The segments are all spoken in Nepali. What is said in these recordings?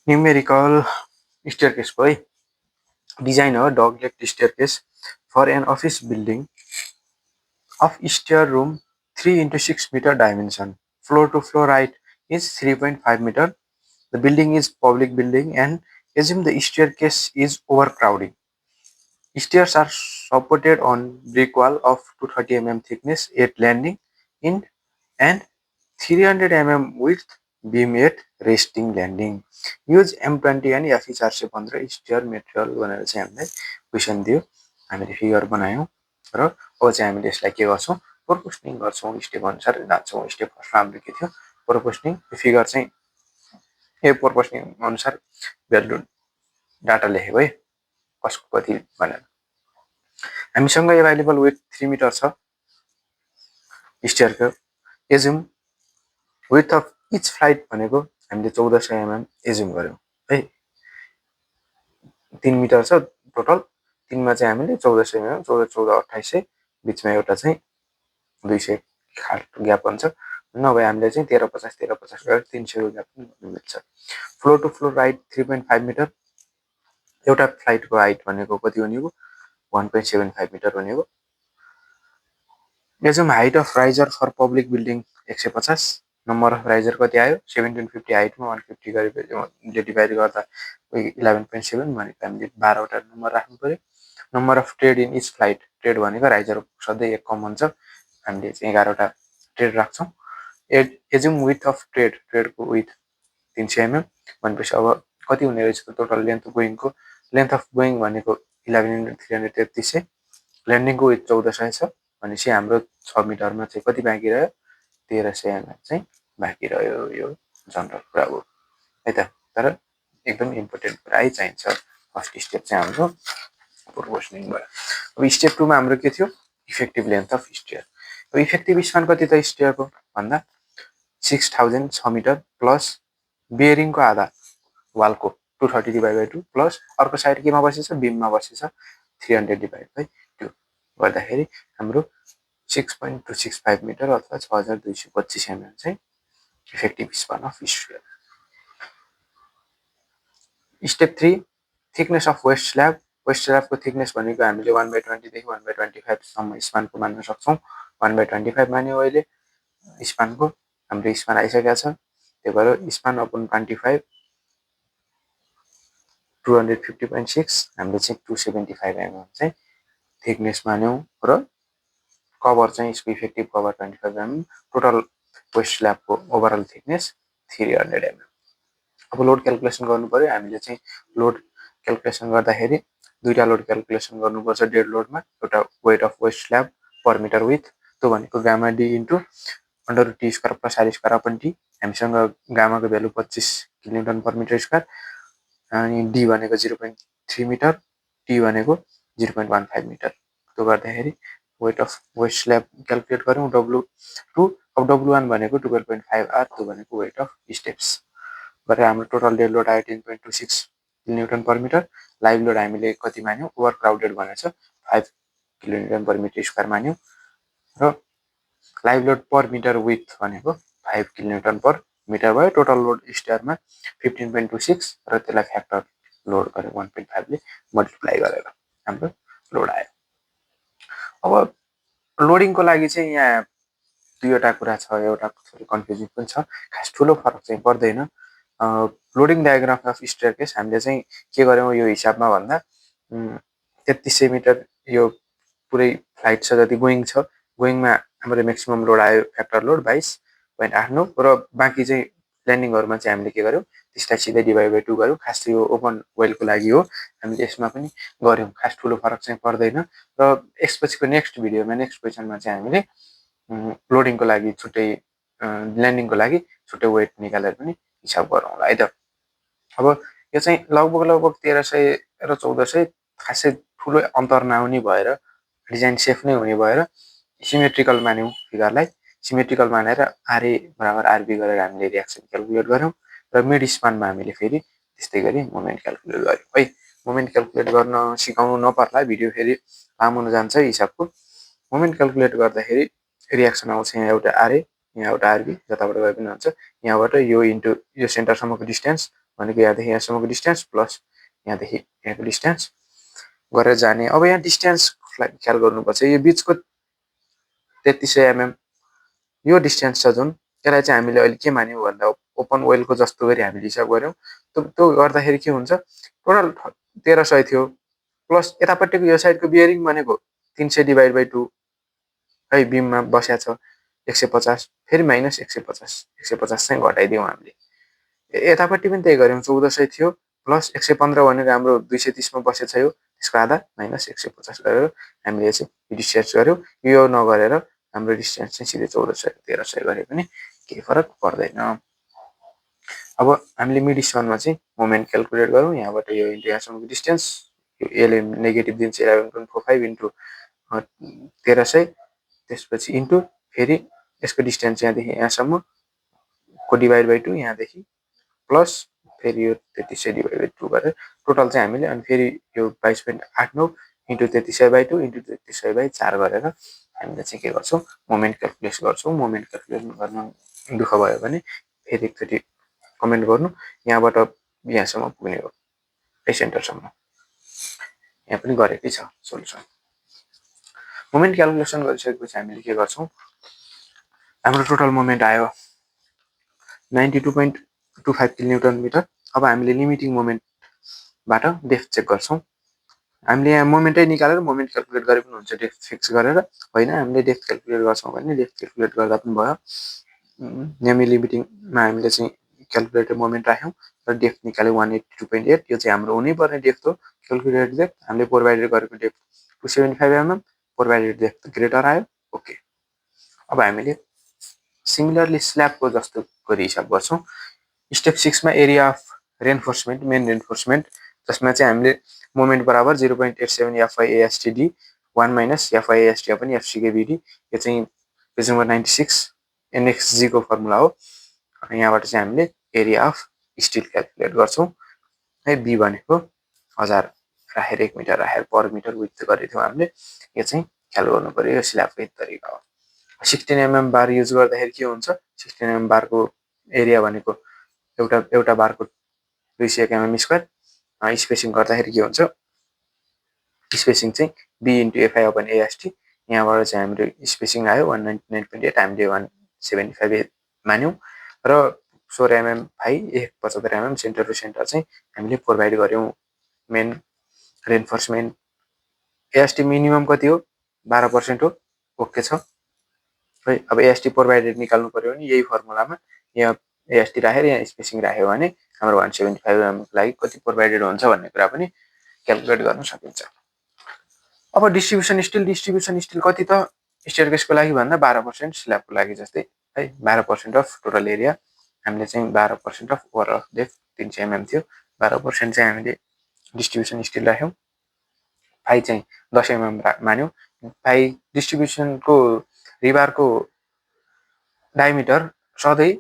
Numerical staircase को है design a dog-legged staircase for an office building of stair room 3 into 6 meter dimension. Floor to floor height is 3.5 meter. The building is public building and assume the staircase is overcrowding. Stairs are supported on brick wall of 230 mm thickness at landing in and 300 mm width beam at resting landing. Use M20 and FE415 stair material भनेर चाहिँ हामीलाई क्वेसन दियो हामीले फिगर बनायौं र अब चाहिँ हामीले यसलाई के गर्छौं प्रोपोर्सनिङ गर्छौं स्टेप अनुसार जान्छौं स्टेप फर्स्टमा हाम्रो के थियो प्रोपोर्सनिङ फिगर चाहिँ ए प्रोपोर्सनिङ अनुसार भ्यालु डाटा लेखेको है कसको कति भनेर हामीसँग अवेलेबल विथ 3 मिटर छ स्टेयरको assume width of each flight भनेको हामीले 1400 mm एज्युम गर्यौं है 3 मिटर छ टोटल 3 मा चाहिँ हामीले 1400 mm 14 14 2800 बीचमा एउटा चाहिँ 200 खाट ग्याप हुन्छ नभए हामीले चाहिँ 13 50 13 50 गरेर 300 को ग्याप पनि मिल्छ floor to floor height 3.5 metre एउटा फ्लाइटको हाइट भनेको कति भनेको 1.75 मिटर भनेको assume height of riser for public building 150 number of riser कति आयो 1750 हाइटमा 150 गरेर डिभाइड गर्दा 11.7 भनेको हामीले 12 वटा नम्बर राख्नु पर्यो number of tread in each flight tread भनेको राइजर सधैँ एक कम हुन्छ हामीले चाहिँ 11 वटा ट्रेड राख्छौं एज्युम विथ अफ ट्रेडको विथ 300 mm भनेपछि अब कति हुने रहेछ टोटल लेन्थ गोइङको लेन्थ अफ गोइङ भनेको 11 300 3300 ल्यान्डिङको विथ 1400 छ भनेपछि हाम्रो 6 मिटरमा चाहिँ कति बाँकी रह्यो 1300 mm चाहिँ बाँकी रह्यो यो जनरल कुरा हो है त तर एकदम इम्पोर्टेन्ट कुरा है चाहिन्छ फर्स्ट स्टेप चाहिँ हाम्रो प्रोपोर्सनिङ भयो अब स्टेप 2 मा हाम्रो के थियो इफेक्टिभ लेन्थ अफ स्टेयर अब इफेक्टिभ स्पान कति त स्टेयरको भन्दा 6000 6 मिटर प्लस बेयरिङको आधा वालको 230 डिभाइड बाइ 2 प्लस अर्को साइड केमा बसेछ बीममा बसेछ 300 डिभाइड बाइ 2 गर्दाखेरि हाम्रो 6.265 मिटर अथवा 6225 mm चाहिँ effective span of stair step 3 thickness of waist स्ल्याबको थिकनेस भनेको हामीले 1/20 देखि 1/25 सम्म स्पानको मान्न सक्छौं 1/25 मान्यो अहिले स्पानको हाम्रो स्पान आइसकेको छ त्यो भएर स्पान अपन 25 250.6 हामीले चाहिँ 275 mm चाहिँ थिकनेस मान्यौ र कभर चाहिँ यसको effective cover 25 mm total waist स्ल्याबको ओभरअल थिकनेस 300 mm अब लोड क्याल्कुलेसन गर्नु पर्यो हामीले चाहिँ लोड क्याल्कुलेसन गर्दाखेरि दुईटा लोड क्याल्कुलेसन गर्नुपर्छ डेड लोडमा एउटा weight of waist slab per metre width त्यो भनेको gamma D into under root T square plus R square upon T हामीसँग गामाको value 25 kilonewton per metre square अनि डी भनेको 0.3 मिटर टी भनेको 0.15 मिटर त्यो गर्दाखेरि weight of waist slab calculate गरौँ W2 अब W1 भनेको 12.5 आर त्यो भनेको वेट अफ स्टेप्स गरेर हाम्रो टोटल डेड लोड आयो 10.26 kilonewton per metre live load हामीले कति मान्यौ ओभर क्राउडेड भनेछ 5 किलोन्युटन पर मिटर स्क्वायर मान्यौ र live load per metre with भनेको 5 किलोन्युटन पर मिटर भयो टोटल लोड स्टेयरमा 15.26 र त्यसलाई फ्याक्टर लोड गरे 1.5 ले मल्टिप्लाई गरेर हाम्रो लोड आयो अब लोडिङको लागि चाहिँ यहाँ दुईवटा कुरा छ एउटा थोरै कन्फ्युजिङ पनि छ खास ठुलो फरक चाहिँ पर्दैन लोडिङ डायग्राम अफ स्टेयरकेस हामीले चाहिँ के गर्यौं यो हिसाबमा भन्दा 3300 मिटर यो पुरै फ्लाइट छ जति गोइङ छ गोइङमा हाम्रो म्याक्सिमम लोड आयो फ्याक्टर लोड 22.89 र बाँकी चाहिँ ल्यान्डिङहरुमा चाहिँ हामीले के गर्यौं त्यसलाई सिधै डिभाइड बाइ 2 गर्यौं खास यो ओपन वेलको लागि हो हामीले यसमा पनि गर्यौं खास ठुलो फरक चाहिँ पर्दैन र यसपछिको नेक्स्ट भिडियोमा नेक्स्ट क्वेशनमा चाहिँ हामीले लोडिङको लागि छुट्टै ल्यान्डिङको लागि छुट्टै वेट निकालेर पनि हिसाब गरौँला है त अब यो चाहिँ लगभग 1300 र 1400 खासै ठुलो अन्तर नआउने भएर डिजाइन सेफ नै हुने भएर सिमेट्रिकल मान्यौं फिगरलाई सिमेट्रिकल मानेर आरए बराबर आरबी गरेर हामीले रिएक्सन क्याल्कुलेट गर्यौं र मिड स्पानमा हामीले फेरि त्यस्तै गरी मोमेन्ट क्याल्कुलेट गर्यौं है मोमेन्ट क्याल्कुलेट गर्न सिकाउनु नपर्ला भिडियो फेरि लामो हुन जान्छ हिसाबको मोमेन्ट क्याल्कुलेट गर्दाखेरि रिएक्सन आउँछ यहाँ एउटा आरए यहाँबाट आरबी जताबाट गए पनि हुन्छ यहाँबाट यो इन्टु यो सेन्टरसम्मको डिस्टेन्स भनेको यहाँदेखि यहाँसम्मको डिस्टेन्स प्लस यहाँदेखि यहाँको डिस्टेन्स गरेर जाने। अब यहाँ डिस्टेन्सलाई ख्याल गर्नुपर्छ यो बिचको 3300 mm यो डिस्टेन्स छ जुन यसलाई चाहिँ हामीले अहिले के मान्यौँ भन्दा ओपन वेलको जस्तो गरी हामीले हिसाब गऱ्यौँ त्यो गर्दाखेरि के हुन्छ टोटल 1300 थियो प्लस यतापट्टिको यो साइडको बियरिङ भनेको 300/2 है बिममा बसेको छ 150 फेरि माइनस 150 चाहिँ घटाइदियौँ हामीले यतापट्टि पनि त्यही गऱ्यौँ 1400 थियो प्लस 115 भनेको हाम्रो 230 मा बसेको छ यो त्यसको आधा माइनस 150 गरेर हामीले चाहिँ डिस्टेन्स गर्यौँ यो नगरेर हाम्रो डिस्टेन्स चाहिँ सिधै 1400 1300 गरे पनि केही फरक पर्दैन। अब हामीले मिड स्पानमा चाहिँ मोमेन्ट क्याल्कुलेट गरौँ यहाँबाट यो इन्टु यहाँसम्मको डिस्टेन्स यसले नेगेटिभ दिन्छ 11.45 इन्टु 1300 त्यसपछि इन्टु फेरि यसको डिस्टेन्स यहाँदेखि यहाँसम्मको डिभाइड/2 यहाँदेखि प्लस फेरि यो 3300/2 गरेर टोटल चाहिँ हामीले अनि फेरि यो 22.89 इन्टु 3300/2 इन्टु 3300/4 गरेर हामीले चाहिँ के गर्छौँ मोमेन्ट क्याल्कुलेट गर्छौँ। मोमेन्ट क्याल्कुलेट गर्न दुःख भयो भने फेरि एकचोटि कमेन्ट गर्नु यहाँबाट यहाँसम्म पुग्ने हो यही सेन्टरसम्म यहाँ पनि गरेकै छ सोल्युसन। मोमेन्ट क्याल्कुलेसन गरिसकेपछि हामीले के गर्छौँ हाम्रो टोटल मोमेन्ट आयो 92.25 किलोन्युटन मिटर। अब हामीले लिमिटिङ मोमेन्टबाट डेप्थ चेक गर्छौँ हामीले यहाँ मोमेन्टै निकालेर मोमेन्ट क्याल्कुलेट गरे पनि हुन्छ डेप्थ फिक्स गरेर होइन हामीले डेप्थ क्याल्कुलेट गर्छौँ भने डेप्थ क्याल्कुलेट गर्दा पनि भयो यहाँ लिमिटिङमा हामीले चाहिँ क्याल्कुलेटेड मोमेन्ट राख्यौँ र डेप्थ निकाल्यो 182.8 यो चाहिँ हाम्रो हुनैपर्ने डेप्थ हो क्याल्कुलेटेड डेप्थ हामीले प्रोभाइडेड गरेको depth 275 mm provided depth greater आयो ओके। अब हामीले सिमिलरली स्ल्याबको जस्तो गरी हिसाब गर्छौँ स्टेप 6 मा area of reinforcement main reinforcement जसमा चाहिँ हामीले मोमेन्ट बराबर 0.87 FIASTD 1 माइनस FIAST पनि FCKBD यो चाहिँ पेज नम्बर 96 NXG को फर्मुला हो। यहाँबाट चाहिँ हामीले एरिया अफ स्टिल क्याल्कुलेट गर्छौँ है बी भनेको 1000 राखेर 1 मिटर राखेर पर मिटर विड्थ गरेको थियौँ हामीले यो चाहिँ ख्याल गर्नु पर्यो यो स्ल्याबको तरिका हो। 16 mm बार युज गर्दाखेरि के हुन्छ 16 mm बारको एरिया भनेको एउटा बारको 200 mm स्क्वायर स्पेसिङ गर्दाखेरि के हुन्छ स्पेसिङ चाहिँ बी इन्टु FI/AST यहाँबाट चाहिँ हाम्रो स्पेसिङ आयो 199.8 हामीले 175 मान्यौँ र 16 mm phi 75 mm centre to centre चाहिँ हामीले प्रोभाइड गर्यौँ मेन रेन्फोर्समेन्ट। AST मिनिमम कति हो 12% हो ओके छ है। अब AST प्रोभाइडेड निकाल्नु पर्यो भने यही फर्मुलामा यहाँ AST राखेर यहाँ स्पेसिङ राख्यो भने हाम्रो 175 mm को लागि कति प्रोभाइडेड हुन्छ भन्ने कुरा पनि क्याल्कुलेट गर्न सकिन्छ। अब डिस्ट्रिब्युसन स्टिल कति त स्टेयरकेसको लागि भन्दा 12% स्ल्याबको लागि जस्तै है 12% अफ टोटल एरिया हामीले चाहिँ 12% अफ ओभरअल डेप्थ 300 mm थियो 12% चाहिँ हामीले डिस्ट्रिब्युसन स्टिल राख्यौँ फाइ चाहिँ 10 mm मान्यौँ फाइ डिस्ट्रिब्युसनको रिबारको डायमिटर सधैँ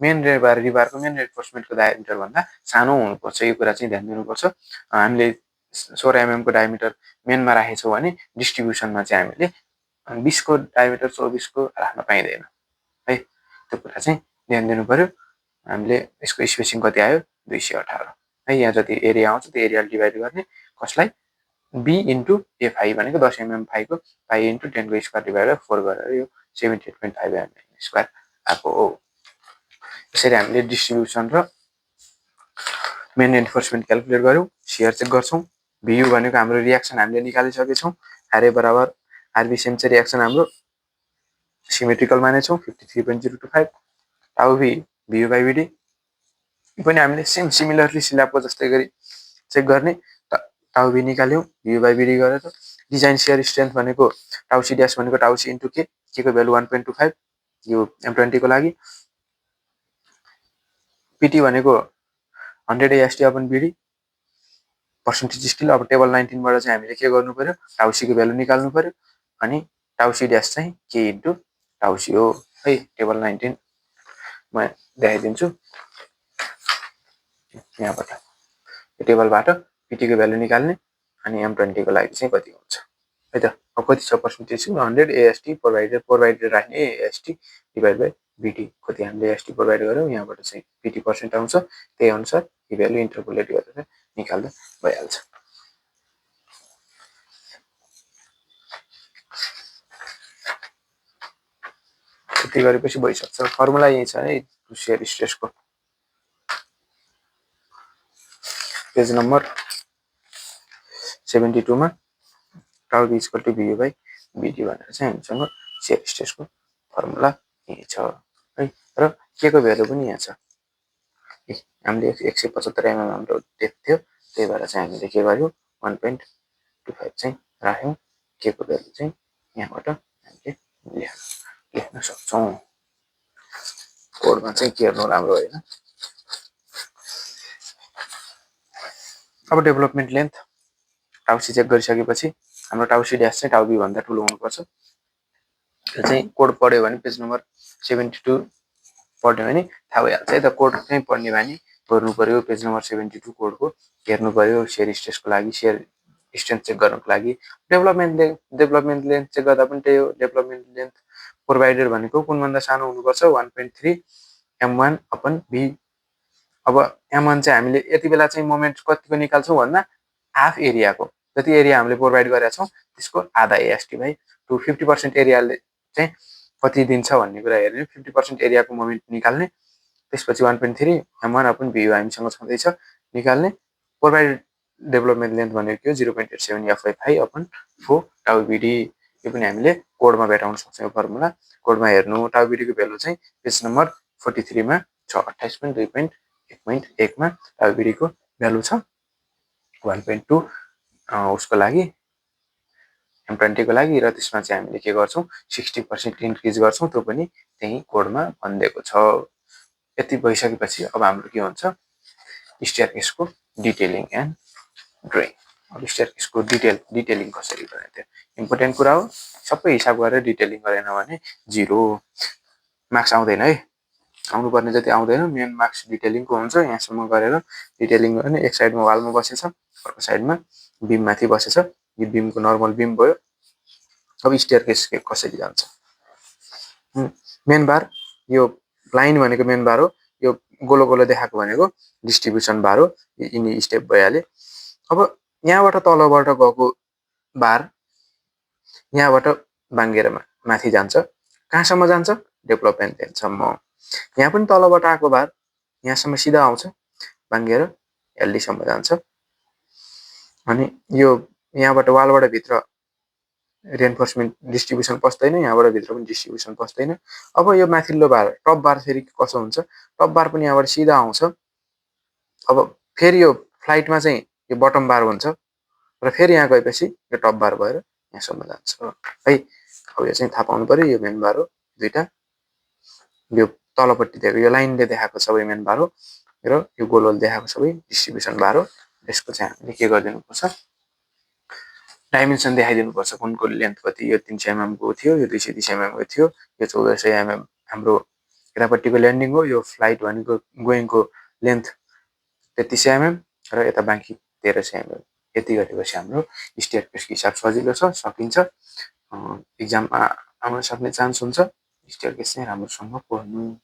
मेन रिबारको मेन रेन्फोर्समेन्टको डायमिटर भन्दा सानो हुनुपर्छ यो कुरा चाहिँ ध्यान दिनुपर्छ। हामीले 16 mm को डायमिटर मेनमा राखेछौँ भने डिस्ट्रिब्युसनमा चाहिँ हामीले 20 को डायमिटर 24 को राख्न पाइँदैन है त्यो कुरा चाहिँ ध्यान दिनु पर्यो। हामीले यसको स्पेसिङ कति आयो 218 है यहाँ जति एरिया आउँछ त्यो एरियाले डिभाइड गर्ने कसलाई बी इन्टु FI भनेको 10 mm फाइको फाइ इन्टु 10 को स्क्वायर डिभाइडेड 4 गरेर यो 78.5 mm स्क्वायर आएको हो। यसरी हामीले डिस्ट्रिब्युसन र मेन रेन्फोर्समेन्ट क्याल्कुलेट गऱ्यौँ सियर चेक गर्छौँ VU भनेको हाम्रो रियाक्सन हामीले निकालिसकेछौँ RA बराबर RB सेम चाहिँ रियाक्सन हाम्रो सिमेट्रिकल मानेछौँ 53.025 टाउ V VU/VD पनि हामीले सेम सिमिलरली स्ल्याबको जस्तै गरी चेक गर्ने टाउ V निकाल्यौँ VU/VD गरेर डिजाइन सियर स्ट्रेन्थ भनेको टाउ C ड्यास भनेको टाउ C इन्टु के को भ्यालु 1.25 यो M20 को लागि PT भनेको 100 AST/BD पर्सेन्टेज स्टिल। अब टेबल 19 बाट चाहिँ हामीले के गर्नु पर्यो टाउ C को भ्यालु निकाल्नु पर्यो अनि टाउ C ड्यास चाहिँ के इन्टु टाउ C हो है। टेबल 19 म देखाइदिन्छु यहाँबाट यो टेबलबाट PT को भ्यालु निकाल्ने अनि M20 को लागि चाहिँ कति हुन्छ है त। अब कति छ पर्सेन्टेज 100 AST प्रोभाइडेड राख्ने AST डिभाइड बाइ बिटी कति हामीले एसटी प्रोभाइड गर्यौँ, यहाँबाट चाहिँ बिटी पर्सेन्ट आउँछ, त्यही अनुसार यो भ्यालु इन्टरपोलेट गरेर निकाल्दा भइहाल्छ। त्यति गरेपछि भइसक्छ। फर्मुला यही छ है सियर स्ट्रेसको। पेज नम्बर 72 मा tau B equal to VU by BT भनेर चाहिँ हामीसँग सियर स्ट्रेसको फर्मुला यही छ है। र के को भ्यालु पनि यहाँ छ। हामीले 175 mm हाम्रो डेप्थ थियो, त्यही भएर चाहिँ हामीले के गर्यौँ 1.25 चाहिँ राख्यौँ। के को भ्यालु चाहिँ यहाँबाट हामीले लेख्न सक्छौँ। कोडमा चाहिँ के हेर्नु राम्रो होइन। अब डेभलपमेन्ट लेन्थ टाउसी चेक गरिसकेपछि हाम्रो टाउसी ड्यास चाहिँ टाउ बी भन्दा ठुलो हुनुपर्छ। यो चाहिँ कोड पढ्यो भने पेज नम्बर 72 पढ्यो भने थाहा भइहाल्छ है त। कोड चाहिँ पढ्ने बानी गर्नु पर्यो। पेज नम्बर 72 कोडको हेर्नु पर्यो सियर स्ट्रेसको लागि, सियर स्ट्रेन्थ चेक गर्नको लागि। डेभलपमेन्ट लेन्थ चेक गर्दा पनि त्यही हो। डेभलपमेन्ट लेन्थ प्रोभाइडेड भनेको कुनभन्दा सानो हुनुपर्छ 1.3 M1 अपन भी। अब M1 चाहिँ हामीले यति बेला चाहिँ मोमेन्ट कतिको निकाल्छौँ भन्दा हाफ एरियाको, जति एरिया हामीले प्रोभाइड गरेका छौँ त्यसको आधा AST बाई 2। 50% एरियाले चाहिँ कति दिन्छ भन्ने कुरा हेर्ने, 50% एरियाको मोमेन्ट निकाल्ने। त्यसपछि 1.3 M1 अपन VU हामीसँग छँदैछ निकाल्ने। प्रोभाइडेड डेभलपमेन्ट लेन्थ भनेको के हो 0.87 F/5 अपन 4 टाउ बिडी। यो पनि हामीले कोडमा भेटाउन सक्छौँ फर्मुला। कोडमा हेर्नु टाउ बिडीको भ्यालु चाहिँ पेज नम्बर 43 मा छ। 28.2.1.1 मा टाउ बिडीको भ्यालु छ 1.2 उसको लागि M20 को लागि। र त्यसमा चाहिँ हामीले के गर्छौँ 60% इन्क्रिज गर्छौँ। त्यो पनि त्यही कोडमा भनिदिएको छ। यति भइसकेपछि अब हाम्रो के हुन्छ स्टेयरकेसको डिटेलिङ एन्ड ड्रइङ। अब स्टेयरकेसको डिटेलिङ कसरी गर्ने त्यो इम्पोर्टेन्ट कुरा हो। सबै हिसाब गरेर डिटेलिङ गरेन भने 0 मार्क्स आउँदैन है। आउनुपर्ने जति आउँदैन। मेन मार्क्स डिटेलिङको हुन्छ। यहाँसम्म गरेर डिटेलिङ गर्ने। एक साइडमा वालमा बसेछ, अर्को साइडमा बिम माथि बसेछ। यो बिमको नर्मल बिम भयो। अब स्टेयरकेस कसरी जान्छ। मेन बार यो लाइन भनेको मेन बार हो। यो गोलो गोलो देखाएको भनेको डिस्ट्रिब्युसन बार हो। यिनी स्टेप भइहाल्यो। अब यहाँबाट तलबाट गएको बार यहाँबाट बाङ्गेर माथि जान्छ। कहाँसम्म जान्छ डेभलपमेन्ट लेन्थसम्म। यहाँ पनि तलबाट आएको बार यहाँसम्म सिधा आउँछ बाङ्गेर LD सम्म जान्छ। अनि यो यहाँबाट वालबाट भित्र रेन्फोर्समेन्ट डिस्ट्रिब्युसन पस्दैन, यहाँबाट भित्र पनि डिस्ट्रिब्युसन पस्दैन। अब यो माथिल्लो बार टप बार फेरि कसो हुन्छ, टप बार पनि यहाँबाट सिधा आउँछ। अब फेरि यो फ्लाइटमा चाहिँ यो बटम बार हुन्छ र फेरि यहाँ गएपछि यो टप बार भएर यहाँसम्म जान्छ है। अब यो चाहिँ थाहा पाउनु पर्यो। यो मेन बार हो दुईटा। यो तलपट्टि दिएको यो लाइनले देखाएको सबै मेन बार हो र यो गोलोले देखाएको सबै डिस्ट्रिब्युसन बार हो। यसको चाहिँ हामीले के गरिदिनुपर्छ डाइमेन्सन देखाइदिनुपर्छ। कुनको लेन्थ कति। यो 300 mm को थियो, यो 230 mm को थियो, यो 1400 mm हाम्रो यतापट्टिको ल्यान्डिङ हो। यो फ्लाइट भनेको गोइङको लेन्थ 3300 mm र यता बाँकी 1300 mm। यति गरेपछि हाम्रो स्टेयरकेसको हिसाब सजिलो छ, सकिन्छ। एक्जाममा आउन सक्ने चान्स हुन्छ। स्टेयरकेस चाहिँ राम्रोसँग पढ्नु।